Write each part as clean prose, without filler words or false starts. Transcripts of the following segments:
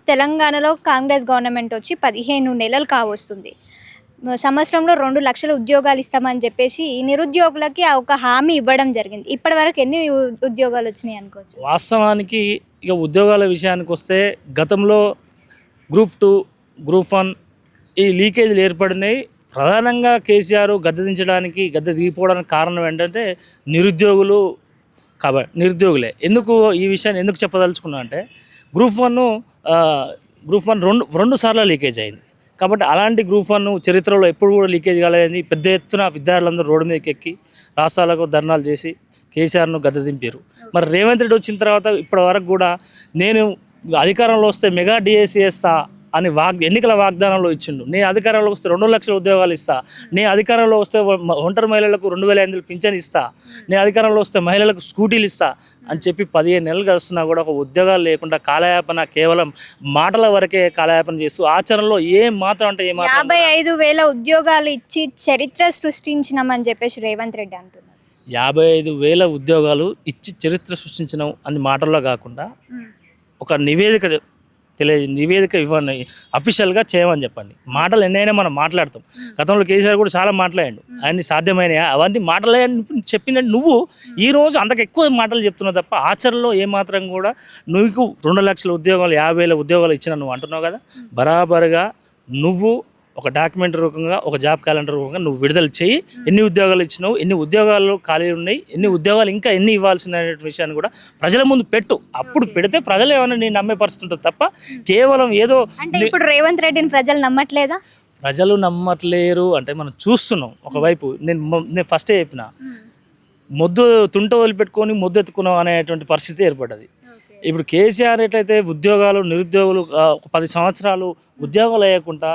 తెలంగాణలో కాంగ్రెస్ గవర్నమెంట్ వచ్చి 15 నెలలు కావస్తుంది. సంవత్సరంలో 2,00,000 ఉద్యోగాలు ఇస్తామని చెప్పేసి నిరుద్యోగులకి ఒక హామీ ఇవ్వడం జరిగింది. ఇప్పటివరకు ఎన్ని ఉద్యోగాలు వచ్చినాయి అనుకోవచ్చు? వాస్తవానికి ఇక ఉద్యోగాల విషయానికి వస్తే గతంలో గ్రూప్ 2, గ్రూప్ 1 ఈ లీకేజీలు ఏర్పడినాయి. ప్రధానంగా కేసీఆర్ గద్దె దించడానికి, గద్దె దిగిపోవడానికి కారణం ఏంటంటే నిరుద్యోగులు నిరుద్యోగులే. ఎందుకు ఈ విషయాన్ని ఎందుకు చెప్పదలుచుకున్నా అంటే గ్రూప్ 1 రెండు సార్లు లీకేజ్ అయింది. కాబట్టి అలాంటి గ్రూప్ 1 చరిత్రలో ఎప్పుడు కూడా లీకేజ్ కాలేదని పెద్ద ఎత్తున విద్యార్థులందరూ రోడ్డు మీదకి ఎక్కి రాష్ట్రాలకు ధర్నాలు చేసి కేసీఆర్ను గద్దె దింపారు. మరి రేవంత్ రెడ్డి వచ్చిన తర్వాత ఇప్పటి వరకు కూడా నేను అధికారంలో వస్తే మెగా డిఎస్సి చేస్తా అని ఎన్నికల వాగ్దానంలో ఇచ్చిండు. నేను అధికారంలో వస్తే 2,00,000 ఉద్యోగాలు ఇస్తా, నేను అధికారంలో వస్తే ఒంటరి మహిళలకు 2,500 పింఛన్ ఇస్తా, నేను అధికారంలో వస్తే మహిళలకు స్కూటీలు ఇస్తా అని చెప్పి 15 నెలలు గడుస్తున్నా కూడా ఒక ఉద్యోగాలు లేకుండా కాలయాపన, కేవలం మాటల వరకే కాలయాపన చేస్తూ ఆచరణలో ఏం మాత్రం అంటే 55,000 ఉద్యోగాలు ఇచ్చి చరిత్ర సృష్టించినామని చెప్పేసి రేవంత్ రెడ్డి అంటున్నారు. 55,000 ఉద్యోగాలు ఇచ్చి చరిత్ర సృష్టించడం అని మాటల్లో కాకుండా ఒక నివేదిక ఇవ్వండి, అఫీషియల్గా చేయమని చెప్పండి. మాటలు ఎన్నైనా మనం మాట్లాడతాం. గతంలో కేసీఆర్ కూడా చాలా మాట్లాడాడు, అన్ని సాధ్యమైనయా అవన్నీ మాటలే చెప్పిందంటే నువ్వు ఈరోజు అంతకు ఎక్కువ మాటలు చెప్తున్నావు తప్ప ఆచరణలో ఏమాత్రం కూడా నువ్వు 2,00,000 ఉద్యోగాలు 50,000 ఉద్యోగాలు ఇచ్చిన నువ్వు అంటున్నావు కదా, బరాబరుగా నువ్వు ఒక డాక్యుమెంట్ రూపంగా, ఒక జాబ్ క్యాలెండర్ రూపంగా నువ్వు విడుదల చేయి. ఎన్ని ఉద్యోగాలు ఇచ్చినావు, ఎన్ని ఉద్యోగాలు ఖాళీ ఉన్నాయి, ఎన్ని ఉద్యోగాలు ఇంకా ఎన్ని ఇవ్వాల్సిన విషయాన్ని కూడా ప్రజల ముందు పెట్టు. అప్పుడు పెడితే ప్రజలు ఏమైనా నేను నమ్మే పరిస్థితి ఉంటుంది తప్ప కేవలం ఏదో. ఇప్పుడు రేవంత్ రెడ్డిని ప్రజలు నమ్మట్లేదా? ప్రజలు నమ్మట్లేరు అంటే మనం చూస్తున్నాం. ఒకవైపు నేను ఫస్టే చెప్పిన మొద్దు తుంట వదిలిపెట్టుకొని మొద్దు ఎత్తుకున్నాం అనేటువంటి పరిస్థితి ఏర్పడ్డది. ఇప్పుడు కేసీఆర్ ఎట్లయితే నిరుద్యోగులు ఒక 10 సంవత్సరాలు ఉద్యోగాలు వేయకుండా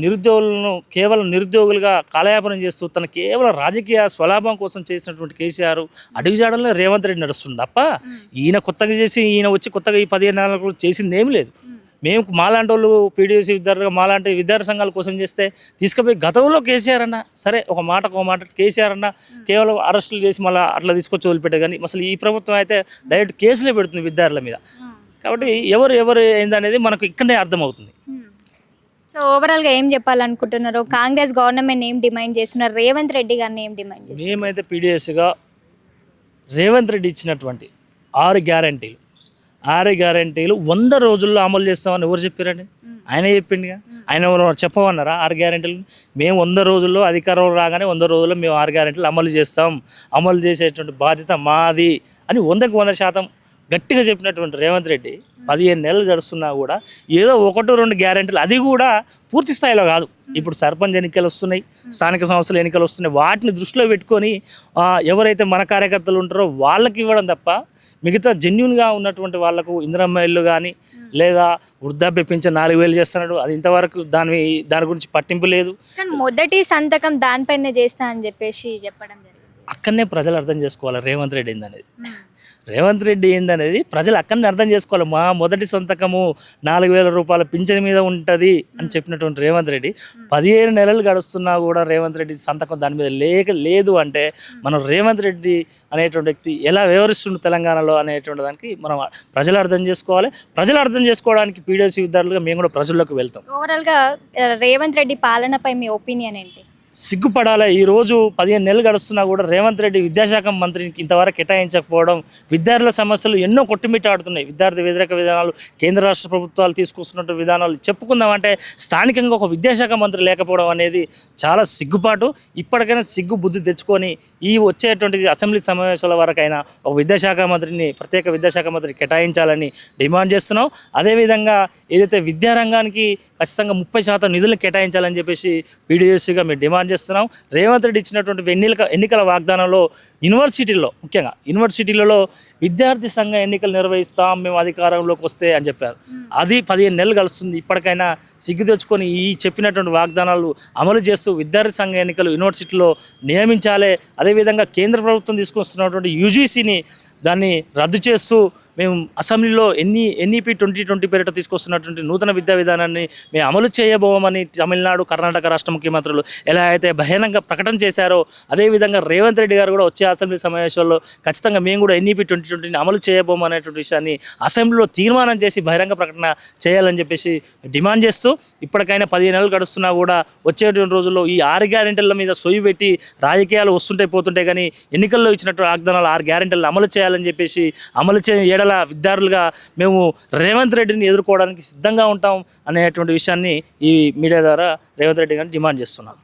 నిరుద్యోగులను కేవలం నిరుద్యోగులుగా కాలయాపనం చేస్తూ తన కేవలం రాజకీయ స్వలాభం కోసం చేసినటువంటి కేసీఆర్ అడుగుజాడల్లో రేవంత్ రెడ్డి నడుస్తుంది తప్ప ఈయన వచ్చి కొత్తగా ఈ 15 నెలలకు చేసింది ఏమి లేదు. మేము మాలాంటి వాళ్ళు పీడీఎస్సీ విద్యార్థులుగా మాలాంటి విద్యార్థి సంఘాల కోసం చేస్తే తీసుకుపోయి గతంలో కేసీఆర్ అన్న సరే ఒక మాట కేసీఆర్ అన్న కేవలం అరెస్టులు చేసి మళ్ళీ అట్లా తీసుకొచ్చి వదిలిపెట్టే, కానీ అసలు ఈ ప్రభుత్వం అయితే డైరెక్ట్ కేసులే పెడుతుంది విద్యార్థుల మీద. కాబట్టి ఎవరు ఏందనేది మనకు ఇక్కడనే అర్థమవుతుంది. సో ఓవరాల్గా ఏం చెప్పాలనుకుంటున్నారు? కాంగ్రెస్ గవర్నమెంట్ ఏం డిమాండ్ చేస్తున్నారు? రేవంత్ రెడ్డి గారిని ఏం డిమాండ్ చేస్తున్నారు? మేమైతే పీడీఎస్గా రేవంత్ రెడ్డి ఇచ్చినటువంటి 6 గ్యారంటీలు 100 రోజుల్లో అమలు చేస్తామని ఎవరు చెప్పారండి? ఆయన చెప్పిండుగా. ఆయన ఎవరు చెప్పమన్నారా 6 గ్యారంటీలు? మేము 100 రోజుల్లో అధికారంలో రాగానే 100 రోజుల్లో మేము 6 గ్యారంటీలు అమలు చేస్తాం, అమలు చేసేటువంటి బాధ్యత మాది అని 100కి 100% గట్టిగా చెప్పినటువంటి రేవంత్ రెడ్డి 15 నెలలు గడుస్తున్నా కూడా ఏదో 1-2 గ్యారెంటీలు, అది కూడా పూర్తి స్థాయిలో కాదు. ఇప్పుడు సర్పంచ్ ఎన్నికలు వస్తున్నాయి, స్థానిక సంస్థల ఎన్నికలు వస్తున్నాయి, వాటిని దృష్టిలో పెట్టుకొని ఎవరైతే మన కార్యకర్తలు ఉంటారో వాళ్ళకి ఇవ్వడం తప్ప మిగతా జెన్యున్గా ఉన్నటువంటి వాళ్లకు ఇందిరమ్మ ఇల్లు కానీ లేదా వృద్ధాప్య పింఛన్ 4,000 చేస్తున్నాడు, అది ఇంతవరకు దాని గురించి పట్టింపు లేదు. మొదటి సంతకం దానిపైన చేస్తా అని చెప్పేసి చెప్పడం జరిగింది. అక్కడనే ప్రజలు అర్థం చేసుకోవాలి రేవంత్ రెడ్డి ఏందనేది ప్రజలు అక్కడనే అర్థం చేసుకోవాలి. మా మొదటి సంతకము 4,000 రూపాయల పింఛన్ మీద ఉంటుంది అని చెప్పినటువంటి రేవంత్ రెడ్డి 15 నెలలు గడుస్తున్నా కూడా రేవంత్ రెడ్డి సంతకం దాని మీద లేదు అంటే మనం రేవంత్ రెడ్డి అనేటువంటి వ్యక్తి ఎలా వ్యవహరిస్తుండు తెలంగాణలో అనేటువంటి దానికి మనం ప్రజలు అర్థం చేసుకోవాలి. ప్రజలు అర్థం చేసుకోవడానికి పీడీఎస్సీ విద్యార్థులుగా మేము కూడా ప్రజల్లోకి వెళ్తాం. ఓవరాల్గా రేవంత్ రెడ్డి పాలనపై మీ ఒపీనియన్ ఏంటి? సిగ్గుపడాలి. ఈరోజు 15 నెలలు గడుస్తున్నా కూడా రేవంత్ రెడ్డి విద్యాశాఖ మంత్రికి ఇంతవరకు కేటాయించకపోవడం, విద్యార్థుల సమస్యలు ఎన్నో కొట్టుమిట్టాడుతున్నాయి. విద్యార్థి వ్యతిరేక విధానాలు, కేంద్ర రాష్ట్ర ప్రభుత్వాలు తీసుకొస్తున్న విధానాలు చెప్పుకుందామంటే స్థానికంగా ఒక విద్యాశాఖ మంత్రి లేకపోవడం అనేది చాలా సిగ్గుపాటు. ఇప్పటికైనా సిగ్గు బుద్ధి తెచ్చుకొని ఈ వచ్చేటువంటి అసెంబ్లీ సమావేశాల వరకైనా ఒక ప్రత్యేక విద్యాశాఖ మంత్రి కేటాయించాలని డిమాండ్ చేస్తున్నాం. అదేవిధంగా ఏదైతే విద్యారంగానికి ఖచ్చితంగా 30% నిధులను కేటాయించాలని చెప్పేసి పీడీఎస్సీగా మేము డిమాండ్ చేస్తున్నాం. రేవంత్ రెడ్డి ఇచ్చినటువంటి ఎన్నికల వాగ్దానంలో ముఖ్యంగా యూనివర్సిటీలలో విద్యార్థి సంఘ ఎన్నికలు నిర్వహిస్తాం మేము అధికారంలోకి వస్తే అని చెప్పారు. అది 15 నెలలు కలుస్తుంది. ఇప్పటికైనా సిగ్గు తెచ్చుకొని ఈ చెప్పినటువంటి వాగ్దానాలు అమలు చేస్తూ విద్యార్థి సంఘ ఎన్నికలు యూనివర్సిటీలో నియమించాలి. అదేవిధంగా కేంద్ర ప్రభుత్వం తీసుకొస్తున్నటువంటి యూజీసీని దాన్ని రద్దు చేస్తూ మేము అసెంబ్లీలో ఎన్ఈపి 2020 పేరిట తీసుకొస్తున్నటువంటి నూతన విద్యా విధానాన్ని మేము అమలు చేయబోమని తమిళనాడు కర్ణాటక రాష్ట్ర ముఖ్యమంత్రులు ఎలా అయితే బహిరంగ ప్రకటన చేశారో అదేవిధంగా రేవంత్ రెడ్డి గారు కూడా వచ్చే అసెంబ్లీ సమావేశాల్లో ఖచ్చితంగా మేము కూడా ఎన్ఈపి 2020ని అమలు చేయబోమనేటువంటి విషయాన్ని అసెంబ్లీలో తీర్మానం చేసి బహిరంగ ప్రకటన చేయాలని చెప్పేసి డిమాండ్ చేస్తూ ఇప్పటికైనా 15 నెలలు గడుస్తున్నా కూడా వచ్చేటువంటి రోజుల్లో ఈ 6 గ్యారెంటీల మీద సొయ్యి పెట్టి రాజకీయాలు వస్తుంటే పోతుంటే కానీ ఎన్నికల్లో ఇచ్చినట్టు వాగ్దానాలు 6 గ్యారెంటీలను అమలు చేయాలని చెప్పేసి అమలు చేయని ఏడల విద్యార్థులుగా మేము రేవంత్ రెడ్డిని ఎదుర్కోవడానికి సిద్ధంగా ఉంటాం అనేటువంటి విషయాన్ని ఈ మీడియా ద్వారా రేవంత్ రెడ్డి గారిని డిమాండ్ చేస్తున్నాం.